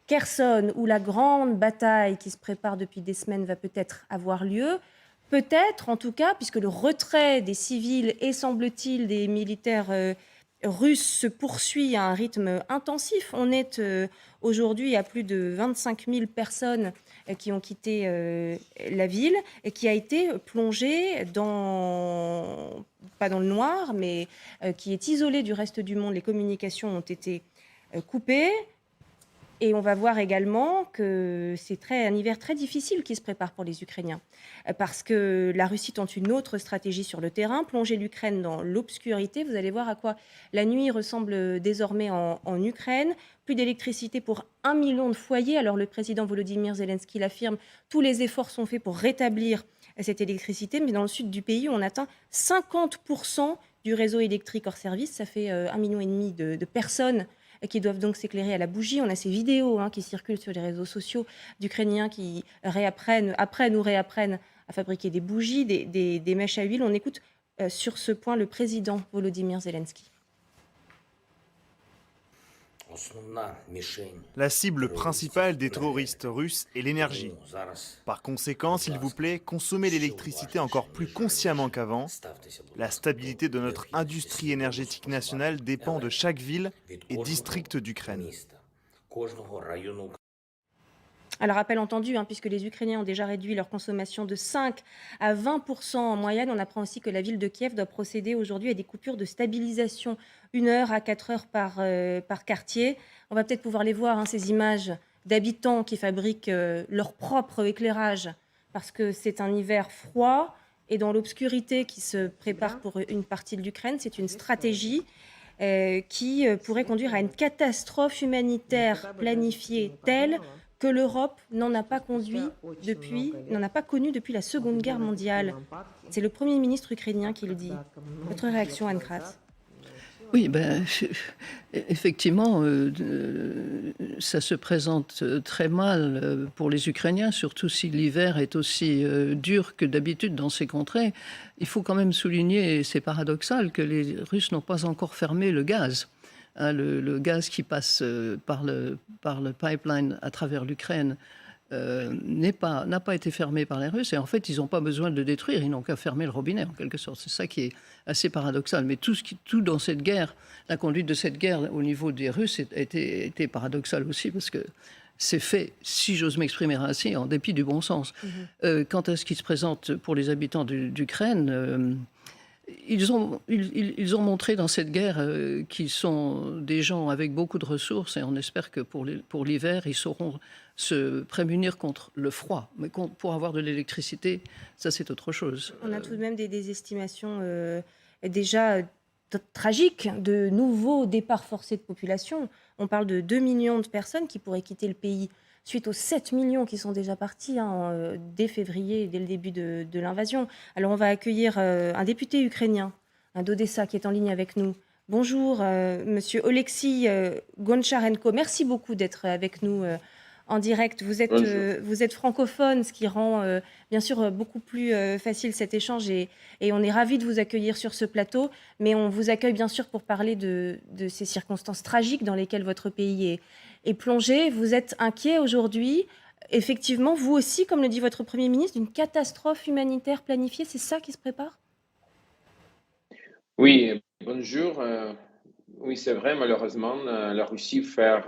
Kherson, où la grande bataille qui se prépare depuis des semaines va peut-être avoir lieu. Peut-être, en tout cas, puisque le retrait des civils et, semble-t-il, des militaires russes se poursuit à un rythme intensif. On est aujourd'hui à plus de 25 000 personnes qui ont quitté la ville et qui a été plongée dans, pas dans le noir, mais qui est isolée du reste du monde. Les communications ont été coupées. Et on va voir également que c'est un hiver très difficile qui se prépare pour les Ukrainiens, parce que la Russie tente une autre stratégie sur le terrain, plonger l'Ukraine dans l'obscurité. Vous allez voir à quoi la nuit ressemble désormais en Ukraine. Plus d'électricité pour 1 million de foyers. Alors le président Volodymyr Zelensky l'affirme, tous les efforts sont faits pour rétablir cette électricité, mais dans le sud du pays, on atteint 50% du réseau électrique hors service. Ça fait 1,5 million de personnes qui doivent donc s'éclairer à la bougie. On a ces vidéos qui circulent sur les réseaux sociaux d'Ukrainiens qui apprennent ou réapprennent à fabriquer des bougies, des mèches à huile. On écoute sur ce point le président Volodymyr Zelensky. La cible principale des terroristes russes est l'énergie. Par conséquent, s'il vous plaît, consommez l'électricité encore plus consciemment qu'avant. La stabilité de notre industrie énergétique nationale dépend de chaque ville et district d'Ukraine. Alors, appel entendu, puisque les Ukrainiens ont déjà réduit leur consommation de 5 à 20% en moyenne. On apprend aussi que la ville de Kiev doit procéder aujourd'hui à des coupures de stabilisation 1 heure à 4 heures par quartier. On va peut-être pouvoir les voir, ces images d'habitants qui fabriquent leur propre éclairage parce que c'est un hiver froid et dans l'obscurité qui se prépare pour une partie de l'Ukraine. C'est une stratégie qui pourrait conduire à une catastrophe humanitaire planifiée telle que l'Europe n'en a pas connu depuis la Seconde Guerre mondiale. C'est le Premier ministre ukrainien qui le dit. Votre réaction, Anne Kratz? Oui, effectivement, ça se présente très mal pour les Ukrainiens, surtout si l'hiver est aussi dur que d'habitude dans ces contrées. Il faut quand même souligner, et c'est paradoxal, que les Russes n'ont pas encore fermé le gaz. Le gaz qui passe par le pipeline à travers l'Ukraine n'a pas été fermé par les Russes. Et en fait, ils n'ont pas besoin de le détruire, ils n'ont qu'à fermer le robinet, en quelque sorte. C'est ça qui est assez paradoxal. Mais tout dans cette guerre, la conduite de cette guerre au niveau des Russes était paradoxal aussi, parce que c'est fait, si j'ose m'exprimer ainsi, en dépit du bon sens. Quant à ce qui se présente pour les habitants d'Ukraine, ils ont montré dans cette guerre qu'ils sont des gens avec beaucoup de ressources, et on espère que pour l'hiver, ils sauront se prémunir contre le froid. Mais pour avoir de l'électricité, ça c'est autre chose. On a tout de même des estimations déjà tragiques de nouveaux départs forcés de population. On parle de 2 millions de personnes qui pourraient quitter le pays suite aux 7 millions qui sont déjà partis dès février, dès le début de l'invasion. Alors on va accueillir un député ukrainien, un d'Odessa, qui est en ligne avec nous. Bonjour, monsieur Oleksiy Goncharenko. Merci beaucoup d'être avec nous en direct. Vous êtes francophone, ce qui rend bien sûr beaucoup plus facile cet échange, et on est ravis de vous accueillir sur ce plateau. Mais on vous accueille bien sûr pour parler de ces circonstances tragiques dans lesquelles votre pays est plongé. Vous êtes inquiet aujourd'hui. Effectivement, vous aussi, comme le dit votre Premier ministre, d'une catastrophe humanitaire planifiée, c'est ça qui se prépare? Oui, bonjour. Oui, c'est vrai, malheureusement, la Russie fait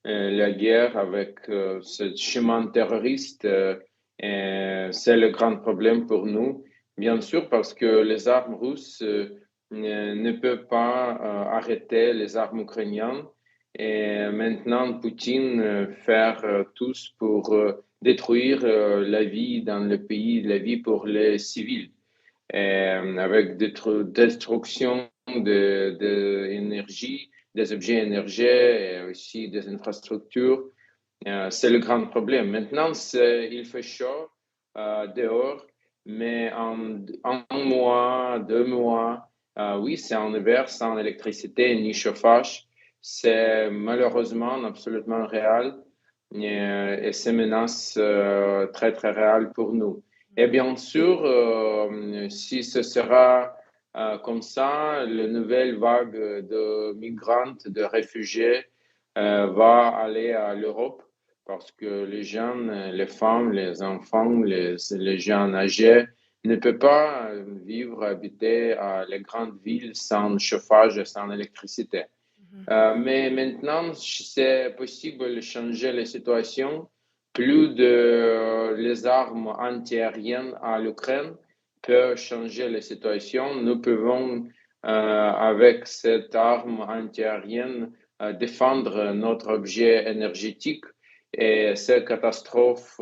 la guerre avec ce chemin terroriste. C'est le grand problème pour nous, bien sûr, parce que les armes russes ne peuvent pas arrêter les armes ukrainiennes. Et maintenant, Poutine fait tout pour détruire la vie dans le pays, la vie pour les civils, avec destruction d'énergie, des objets énergétiques et aussi des infrastructures. C'est le grand problème. Maintenant, il fait chaud dehors, mais en 1 mois, 2 mois, oui, c'est en hiver sans électricité ni chauffage. C'est malheureusement absolument réel, et c'est une menace très, très réelle pour nous. Et bien sûr, si ce sera comme ça, la nouvelle vague de migrants, de réfugiés va aller à l'Europe parce que les jeunes, les femmes, les enfants, les gens âgés ne peuvent pas vivre, habiter à les grandes villes sans chauffage et sans électricité. Mais maintenant, c'est possible de changer la situation. Plus de les armes antiaériennes à l'Ukraine peuvent changer la situation. Nous pouvons, avec cette arme antiaérienne, défendre notre objet énergétique et cette catastrophe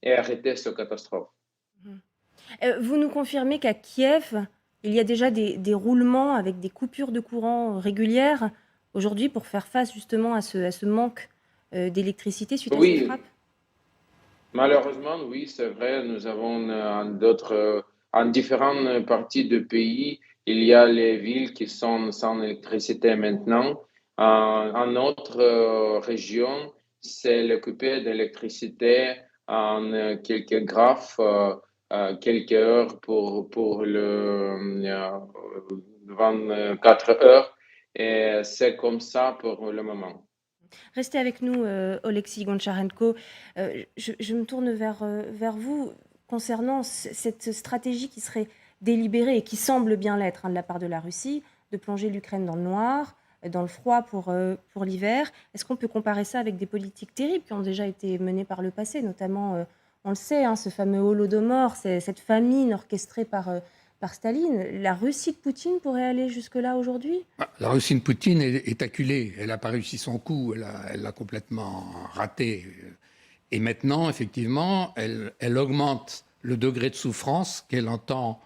et arrêter cette catastrophe. Vous nous confirmez qu'à Kiev, il y a déjà des roulements avec des coupures de courant régulières aujourd'hui pour faire face justement à ce manque d'électricité suite à ces Oui, frappes? malheureusement, oui, c'est vrai. Nous avons en différentes parties du pays, il y a les villes qui sont sans électricité maintenant. En notre région, c'est le coupé d'électricité en quelques graphes, quelques heures pour le 24 heures. Et c'est comme ça pour le moment. Restez avec nous, Oleksiy Goncharenko. Je me tourne vers vous concernant cette stratégie qui serait délibérée et qui semble bien l'être de la part de la Russie, de plonger l'Ukraine dans le noir, dans le froid pour l'hiver. Est-ce qu'on peut comparer ça avec des politiques terribles qui ont déjà été menées par le passé, notamment, on le sait, ce fameux Holodomor, cette famine orchestrée par Staline. La Russie de Poutine pourrait aller jusque-là aujourd'hui? La Russie de Poutine est acculée. Elle n'a pas réussi son coup. Elle l'a complètement raté. Et maintenant, effectivement, elle augmente le degré de souffrance qu'elle entend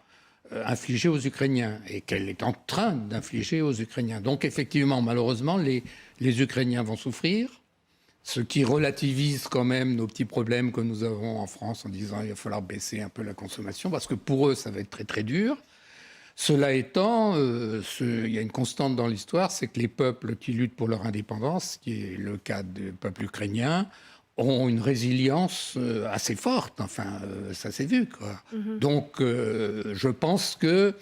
infliger aux Ukrainiens et qu'elle est en train d'infliger aux Ukrainiens. Donc, effectivement, malheureusement, les Ukrainiens vont souffrir, ce qui relativise quand même nos petits problèmes que nous avons en France en disant qu'il va falloir baisser un peu la consommation parce que pour eux, ça va être très, très dur. Cela étant, il y a une constante dans l'histoire, c'est que les peuples qui luttent pour leur indépendance, qui est le cas du peuple ukrainien, ont une résilience assez forte. Enfin, ça s'est vu, quoi. Donc, je pense que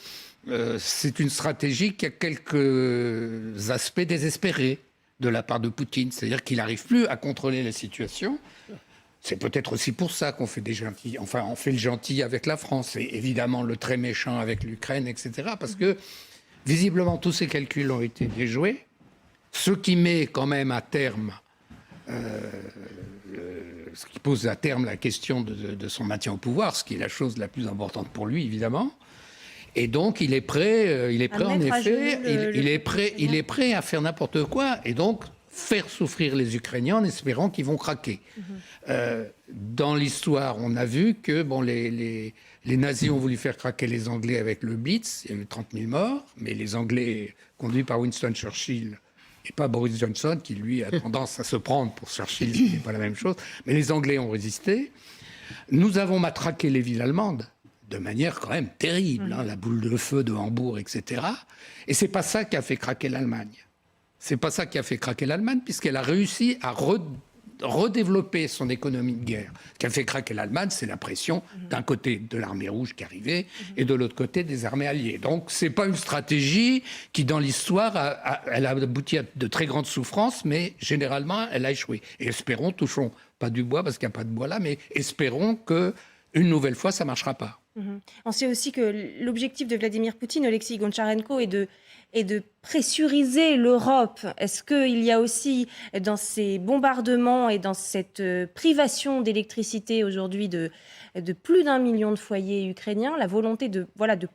c'est une stratégie qui a quelques aspects désespérés de la part de Poutine. C'est-à-dire qu'il n'arrive plus à contrôler la situation. C'est peut-être aussi pour ça qu'on fait des gentils. Enfin, on fait le gentil avec la France et évidemment le très méchant avec l'Ukraine, etc. Parce que visiblement tous ces calculs ont été déjoués. Ce qui met quand même à terme, ce qui pose à terme la question de son maintien au pouvoir, ce qui est la chose la plus importante pour lui, évidemment. Et donc il est prêt en effet, il est prêt à faire n'importe quoi. Et donc faire souffrir les Ukrainiens en espérant qu'ils vont craquer. Dans l'histoire, on a vu que les nazis ont voulu faire craquer les Anglais avec le Blitz. Il y a eu 30 000 morts, mais les Anglais, conduits par Winston Churchill, et pas Boris Johnson, qui lui a tendance à se prendre pour Churchill, ce n'est pas la même chose, mais les Anglais ont résisté. Nous avons matraqué les villes allemandes de manière quand même terrible, la boule de feu de Hambourg, etc. Et c'est pas ça qui a fait craquer l'Allemagne. C'est pas ça qui a fait craquer l'Allemagne, puisqu'elle a réussi à redévelopper son économie de guerre. Ce qui a fait craquer l'Allemagne, c'est la pression d'un côté de l'armée rouge qui arrivait et de l'autre côté des armées alliées. Donc c'est pas une stratégie qui, dans l'histoire, elle a abouti à de très grandes souffrances, mais généralement, elle a échoué. Et espérons, touchons pas du bois parce qu'il n'y a pas de bois là, mais espérons que une nouvelle fois, ça marchera pas. On sait aussi que l'objectif de Vladimir Poutine, Oleksiy Goncharenko, est de pressuriser l'Europe. Est-ce qu'il y a aussi, dans ces bombardements et dans cette privation d'électricité aujourd'hui de plus d'1 million de foyers ukrainiens, la volonté de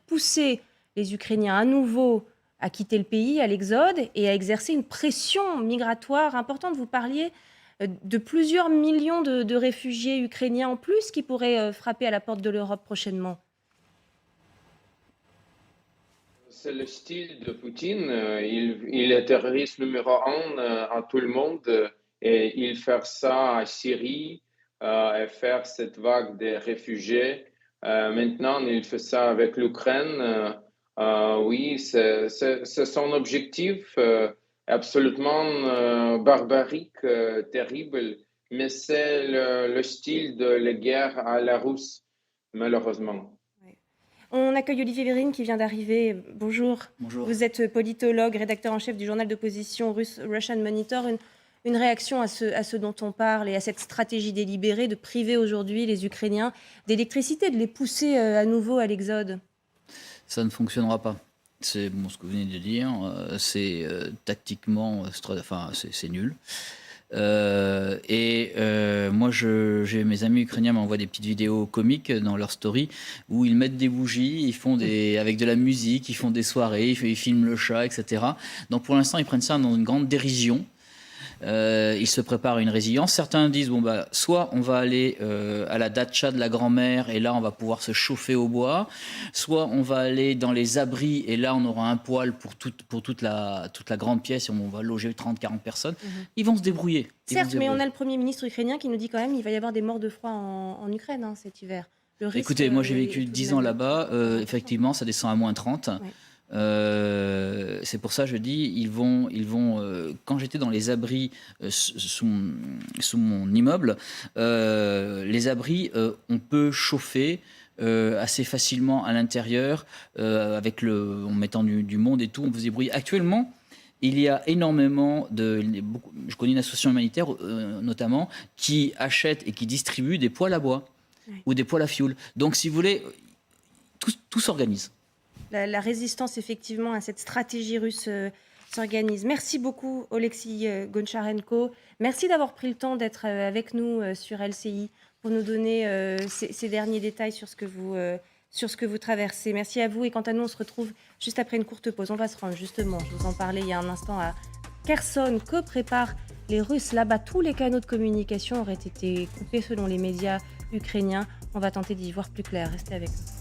pousser les Ukrainiens à nouveau à quitter le pays, à l'exode, et à exercer une pression migratoire importante? Vous parliez de plusieurs millions de réfugiés ukrainiens en plus qui pourraient frapper à la porte de l'Europe prochainement. C'est le style de Poutine. Il est terroriste numéro un à tout le monde et il fait ça à Syrie et faire cette vague de réfugiés. Maintenant, il fait ça avec l'Ukraine. Oui, c'est son objectif absolument barbarique, terrible, mais c'est le style de la guerre à la russe, malheureusement. On accueille Olivier Vérine qui vient d'arriver. Bonjour. Bonjour. Vous êtes politologue, rédacteur en chef du journal d'opposition russe Russian Monitor. une réaction à ce dont on parle et à cette stratégie délibérée de priver aujourd'hui les Ukrainiens d'électricité, de les pousser à nouveau à l'exode? Ça ne fonctionnera pas. C'est bon, ce que vous venez de dire. C'est tactiquement, c'est nul. Moi, mes amis ukrainiens m'envoient des petites vidéos comiques dans leur story où ils mettent des bougies, ils font avec de la musique, ils font des soirées, ils filment le chat, etc. Donc pour l'instant, ils prennent ça dans une grande dérision. Ils se préparent à une résilience. Certains disent soit on va aller à la datcha de la grand-mère et là on va pouvoir se chauffer au bois, soit on va aller dans les abris et là on aura un poêle pour toute la grande pièce et on va loger 30-40 personnes. Ils vont se débrouiller. Certes, mais on a le Premier ministre ukrainien qui nous dit quand même qu'il va y avoir des morts de froid en Ukraine cet hiver. Écoutez, moi j'ai vécu 10 ans là-bas, effectivement ça descend à -30. Ouais. C'est pour ça que je dis ils vont quand j'étais dans les abris sous mon immeuble, les abris on peut chauffer assez facilement à l'intérieur en mettant du monde et tout, on peut se débrouiller. Actuellement il y a énormément je connais une association humanitaire notamment qui achète et qui distribue des poêles à bois ou des poêles à fioul. Donc si vous voulez, tout s'organise. La résistance, effectivement, à cette stratégie russe s'organise. Merci beaucoup, Oleksiy Goncharenko. Merci d'avoir pris le temps d'être avec nous sur LCI pour nous donner ces derniers détails sur ce que vous traversez. Merci à vous. Et quant à nous, on se retrouve juste après une courte pause. On va se rendre, justement, je vous en parlais il y a un instant, à Kherson. Que préparent les Russes là-bas? Tous les canaux de communication auraient été coupés selon les médias ukrainiens. On va tenter d'y voir plus clair. Restez avec nous.